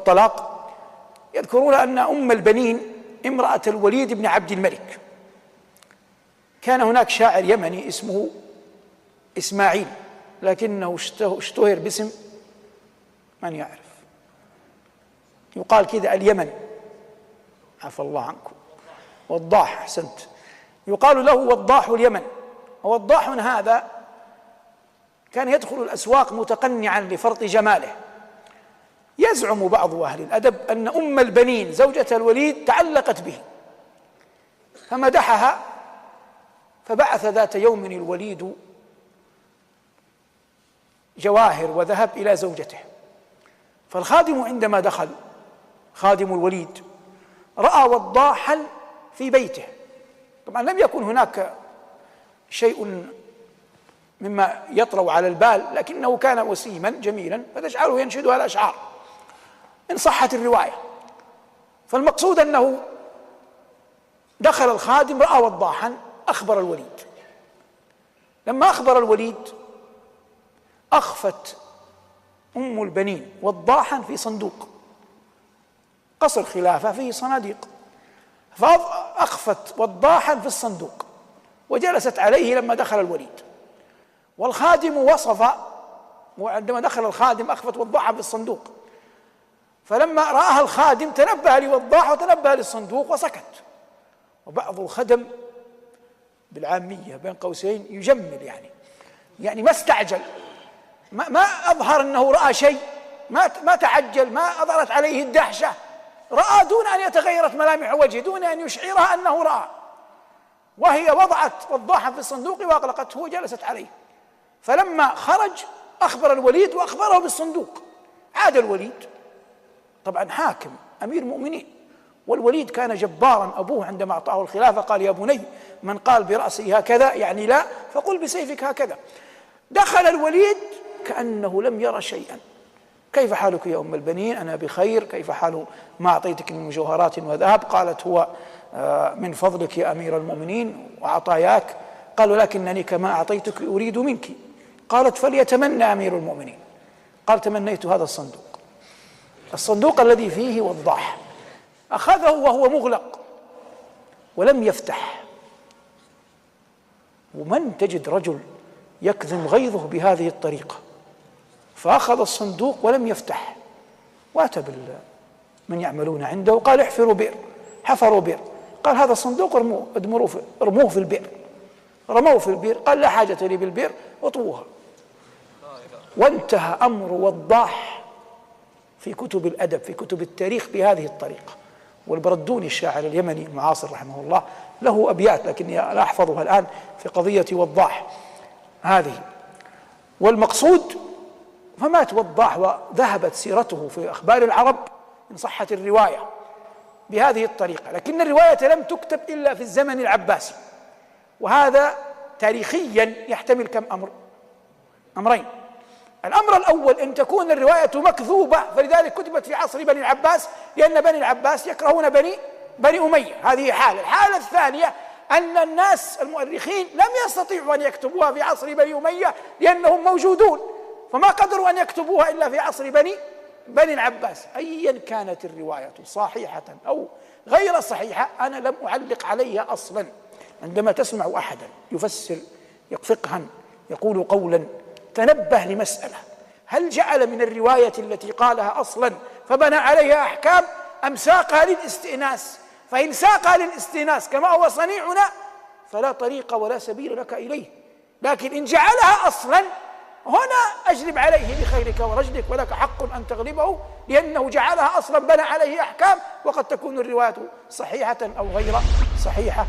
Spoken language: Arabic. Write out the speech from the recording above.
الطلاق يذكرون أن أم البنين امرأة الوليد بن عبد الملك، كان هناك شاعر يمني اسمه إسماعيل، لكنه اشتهر باسم من يعرف، يقال كذا اليمن، عفى الله عنكم، وضاح، أحسنت، يقال له وضاح اليمن. ووضاح هذا كان يدخل الأسواق متقنعا لفرط جماله. يزعم بعض أهل الأدب أن أم البنين زوجة الوليد تعلقت به فمدحها، فبعث ذات يوم الوليد جواهر وذهب إلى زوجته، فالخادم عندما دخل، خادم الوليد، رأى وضاحا في بيته. طبعا لم يكن هناك شيء مما يطرأ على البال، لكنه كان وسيما جميلا فتجعله ينشدها الأشعار إن صحت الرواية. فالمقصود أنه دخل الخادم رأى وضاحا، أخبر الوليد. لما أخبر الوليد أخفت أم البنين وضاحا في صندوق، قصر خلافة فيه صناديق، فأخفت وضاحا في الصندوق وجلست عليه لما دخل الوليد. والخادم وصف، وعندما دخل الخادم أخفت وضاحا في الصندوق، فلما رآها الخادم تنبه لوضاح وتنبه للصندوق وسكت. وبعض الخدم بالعامية بين قوسين يجمل، يعني ما استعجل، ما أظهر أنه رأى شيء، ما تعجل، ما أظهرت عليه الدهشة، رأى دون أن يتغيرت ملامح وجهه، دون أن يشعرها أنه رأى، وهي وضعت وضاحا في الصندوق وأغلقته وجلست عليه. فلما خرج أخبر الوليد وأخبره بالصندوق. عاد الوليد، طبعا حاكم أمير المؤمنين، والوليد كان جبارا، أبوه عندما أعطاه الخلافة قال: يا بني، من قال برأسه هكذا يعني لا، فقل بسيفك هكذا. دخل الوليد كأنه لم يرى شيئا. كيف حالك يا أم البنين؟ أنا بخير. كيف حال ما أعطيتك من مجوهرات وذهب؟ قالت: هو من فضلك يا أمير المؤمنين وعطاياك. قال: ولكنني كما أعطيتك أريد منك. قالت: فليتمنى أمير المؤمنين. قال: تمنيت هذا الصندوق الذي فيه وضاح. أخذه وهو مغلق ولم يفتح. ومن تجد رجل يكظم غيظه بهذه الطريقة؟ فأخذ الصندوق ولم يفتح، وأتى من يعملون عنده وقال: احفروا بئر. حفروا بئر. قال: هذا الصندوق ارموه في البئر. رموه في البئر. قال: لا حاجة لي بالبئر، اطووها. وانتهى أمر وضاح في كتب الأدب، في كتب التاريخ، بهذه الطريقة. والبردوني الشاعر اليمني المعاصر رحمه الله له أبيات، لكني لا أحفظها الآن، في قضية وضاح هذه. والمقصود فمات وضاح وذهبت سيرته في أخبار العرب إن صحت الرواية بهذه الطريقة. لكن الرواية لم تكتب إلا في الزمن العباسي، وهذا تاريخيا يحتمل كم أمرين. الأمر الأول أن تكون الرواية مكذوبة، فلذلك كتبت في عصر بني العباس، لأن بني العباس يكرهون بني أمية. هذه حالة. الحالة الثانية أن الناس المؤرخين لم يستطيعوا أن يكتبوها في عصر بني أمية لأنهم موجودون، فما قدروا أن يكتبوها إلا في عصر بني العباس. أيا كانت الرواية صحيحة أو غير صحيحة أنا لم أعلق عليها أصلا. عندما تسمع أحدا يفسر فقها يقول قولا، تنبه لمسألة: هل جعل من الرواية التي قالها أصلا فبنى عليها أحكام، أم ساقها للاستئناس؟ فإن ساقها للاستئناس كما هو صنيعنا فلا طريق ولا سبيل لك إليه، لكن إن جعلها أصلا هنا أجلب عليه بخيرك ورجلك، ولك حق أن تغلبه، لأنه جعلها أصلا بنى عليه أحكام، وقد تكون الرواية صحيحة أو غير صحيحة.